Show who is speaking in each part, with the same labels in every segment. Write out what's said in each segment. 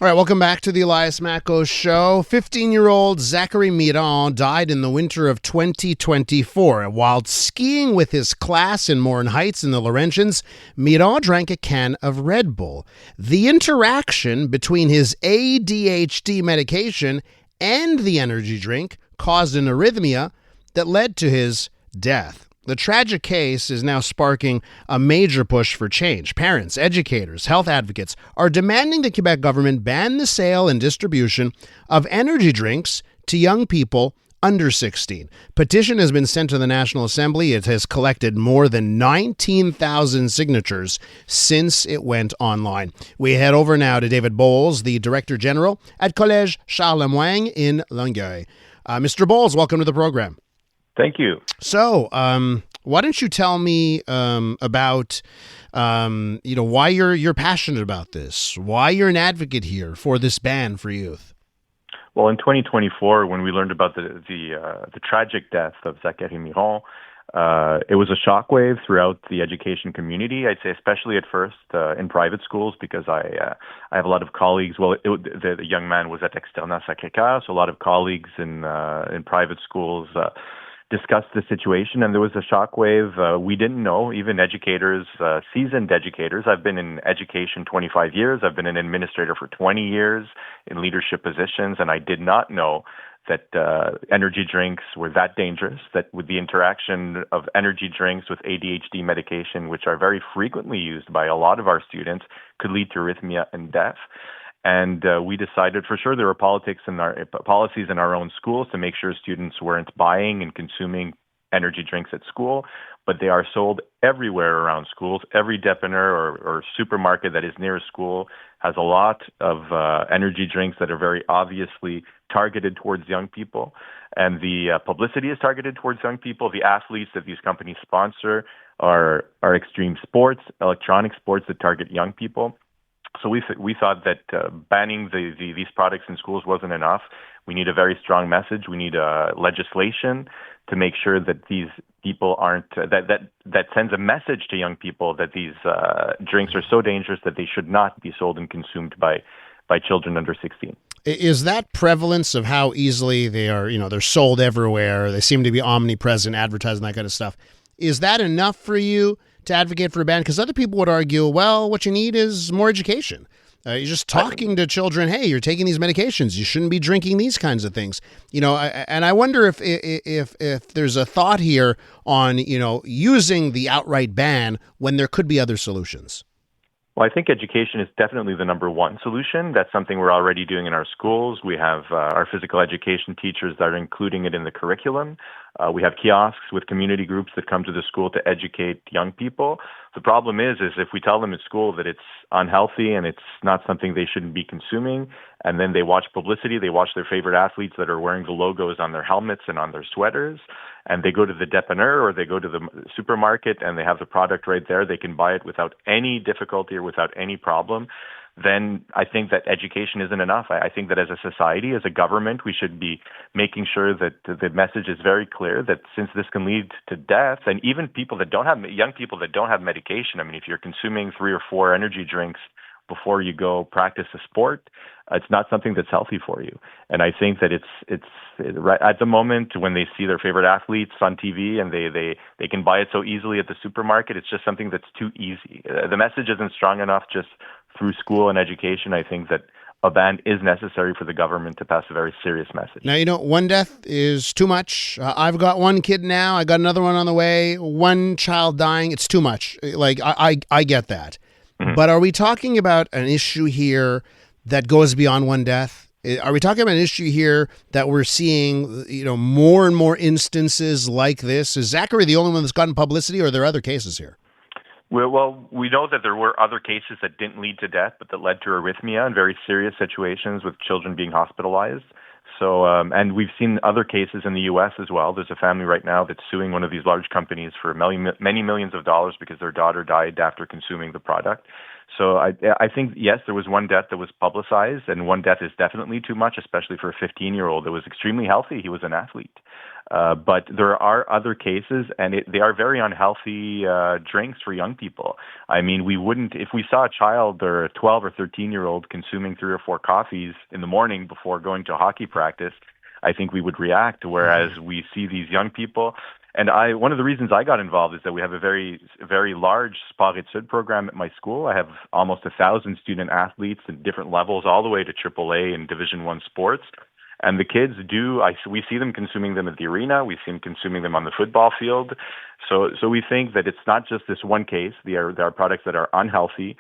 Speaker 1: All right, welcome back to the Elias Macko Show. 15-year-old Zachary Miron died in the winter of 2024. While skiing with his class in Morin Heights in the Laurentians, Miron drank a can of Red Bull. The interaction between his ADHD medication and the energy drink caused an arrhythmia that led to his death. The tragic case is now sparking a major push for change. Parents, educators, health advocates are demanding the Quebec government ban the sale and distribution of energy drinks to young people under 16. Petition has been sent to the National Assembly. It has collected more than 19,000 signatures since it went online. We head over now to David Bowles, the Director General at Collège Charles-Lemoyne in Longueuil. Mr. Bowles, welcome to the program.
Speaker 2: Thank you.
Speaker 1: So, why don't you tell me about, why you're passionate about this, why you're an advocate here for this ban for youth?
Speaker 2: Well, in 2024, when we learned about the tragic death of Zachary Miron, it was a shockwave throughout the education community. I'd say, especially at first in private schools, because I have a lot of colleagues. Well, the young man was at Externat Sacré-Cœur, so a lot of colleagues in private schools discussed the situation, and there was a shockwave. We didn't know, even educators, seasoned educators. I've been in education 25 years. I've been an administrator for 20 years in leadership positions, and I did not know that energy drinks were that dangerous, that with the interaction of energy drinks with ADHD medication, which are very frequently used by a lot of our students, could lead to arrhythmia and death. And we decided for sure there were policies in our own schools to make sure students weren't buying and consuming energy drinks at school, but they are sold everywhere around schools. Every dépanneur or supermarket that is near a school has a lot of energy drinks that are very obviously targeted towards young people. And the publicity is targeted towards young people. The athletes that these companies sponsor are extreme sports, electronic sports that target young people. So we thought that banning these products in schools wasn't enough. We need a very strong message. We need legislation to make sure that these people aren't that sends a message to young people that these drinks are so dangerous that they should not be sold and consumed by children under 16.
Speaker 1: Is that prevalence of how easily they are, they're sold everywhere, they seem to be omnipresent, advertising, that kind of stuff, is that enough for you to advocate for a ban? Because other people would argue, well, what you need is more education. You're just talking to children, hey, you're taking these medications, you shouldn't be drinking these kinds of things. And I wonder if there's a thought here on, using the outright ban when there could be other solutions.
Speaker 2: Well, I think education is definitely the number one solution. That's something we're already doing in our schools. We have our physical education teachers that are including it in the curriculum. We have kiosks with community groups that come to the school to educate young people. The problem is if we tell them at school that it's unhealthy and it's not something they shouldn't be consuming, and then they watch publicity, they watch their favorite athletes that are wearing the logos on their helmets and on their sweaters, and they go to the dépanneur or they go to the supermarket and they have the product right there, they can buy it without any difficulty or without any problem, then I think that education isn't enough. I think that as a society, as a government, we should be making sure that the message is very clear that since this can lead to death, and even young people that don't have medication, I mean, if you're consuming 3 or 4 energy drinks before you go practice a sport, it's not something that's healthy for you. And I think that it's right at the moment when they see their favorite athletes on TV and they can buy it so easily at the supermarket, it's just something that's too easy. The message isn't strong enough just through school and education. I think that a ban is necessary for the government to pass a very serious message.
Speaker 1: Now, one death is too much. I've got one kid now. I got another one on the way. One child dying. It's too much. Like, I get that. Mm-hmm. But are we talking about an issue here that goes beyond one death? Are we talking about an issue here that we're seeing, more and more instances like this? Is Zachary the only one that's gotten publicity, or are there other cases here?
Speaker 2: Well, we know that there were other cases that didn't lead to death, but that led to arrhythmia and very serious situations with children being hospitalized. So, and we've seen other cases in the U.S. as well. There's a family right now that's suing one of these large companies for many millions of dollars because their daughter died after consuming the product. So I think, yes, there was one death that was publicized, and one death is definitely too much, especially for a 15-year-old that was extremely healthy. He was an athlete. But there are other cases, and they are very unhealthy drinks for young people. I mean, we wouldn't, if we saw a child or a 12 or 13-year-old consuming 3 or 4 coffees in the morning before going to hockey practice, I think we would react, whereas we see these young people. And one of the reasons I got involved is that we have a very, very large sport études program at my school. I have almost 1,000 student athletes at different levels, all the way to AAA and Division I sports. And the kids we see them consuming them at the arena. We see them consuming them on the football field. So we think that it's not just this one case. There are products that are unhealthy.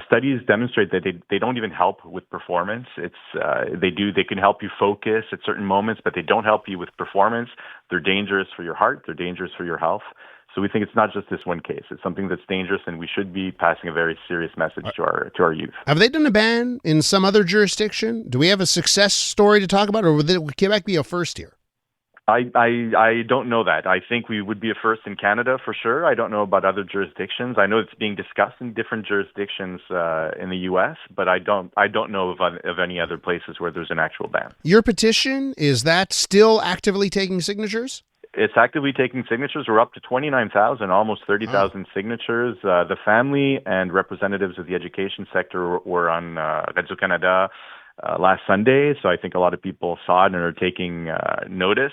Speaker 2: Studies demonstrate that they don't even help with performance. They can help you focus at certain moments, but they don't help you with performance. They're dangerous for your heart. They're dangerous for your health. So we think it's not just this one case. It's something that's dangerous, and we should be passing a very serious message to our youth.
Speaker 1: Have they done a ban in some other jurisdiction? Do we have a success story to talk about, or would Quebec be a first here?
Speaker 2: I don't know that. I think we would be a first in Canada for sure. I don't know about other jurisdictions. I know it's being discussed in different jurisdictions in the U.S., but I don't know of any other places where there's an actual ban.
Speaker 1: Your petition, is that still actively taking signatures?
Speaker 2: It's actively taking signatures. We're up to 29,000, almost 30,000 signatures. The family and representatives of the education sector were on Radio-Canada last Sunday, so I think a lot of people saw it and are taking notice.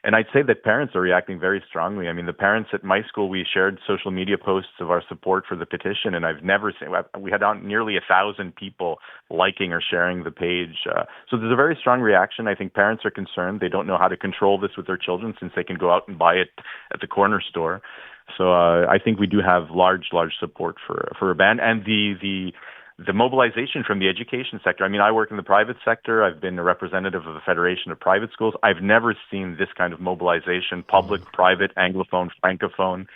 Speaker 2: And I'd say that parents are reacting very strongly. I mean, the parents at my school, we shared social media posts of our support for the petition, and I've never seen, we had nearly 1,000 people liking or sharing the page. So there's a very strong reaction. I think parents are concerned. They don't know how to control this with their children since they can go out and buy it at the corner store. So I think we do have large support for a ban. And the mobilization from the education sector. I mean, I work in the private sector. I've been a representative of the Federation of Private Schools. I've never seen this kind of mobilization, public, private, Anglophone, Francophone,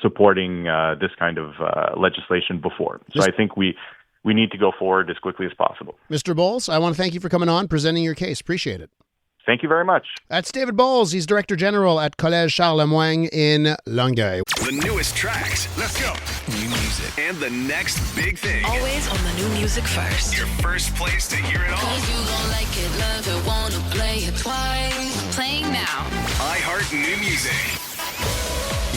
Speaker 2: supporting this kind of legislation before. So I think we need to go forward as quickly as possible.
Speaker 1: Mr. Bowles, I want to thank you for coming on, presenting your case. Appreciate it.
Speaker 2: Thank you very much.
Speaker 1: That's David Bowles. He's Director General at Collège Charles-Lemoyne in Longueuil.
Speaker 3: The newest tracks. Let's go. New music. And the next big thing.
Speaker 4: Always on the new music first.
Speaker 3: Your first place to hear it all.
Speaker 4: 'Cause you gon' like it, love it, wanna play it twice. Playing now.
Speaker 3: iHeart New Music.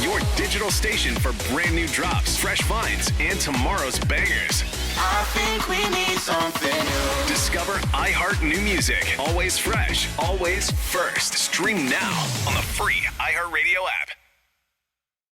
Speaker 3: Your digital station for brand new drops, fresh finds, and tomorrow's bangers.
Speaker 5: I think we need something new.
Speaker 3: Discover iHeart New Music. Always fresh, always first. Stream now on the free iHeartRadio app.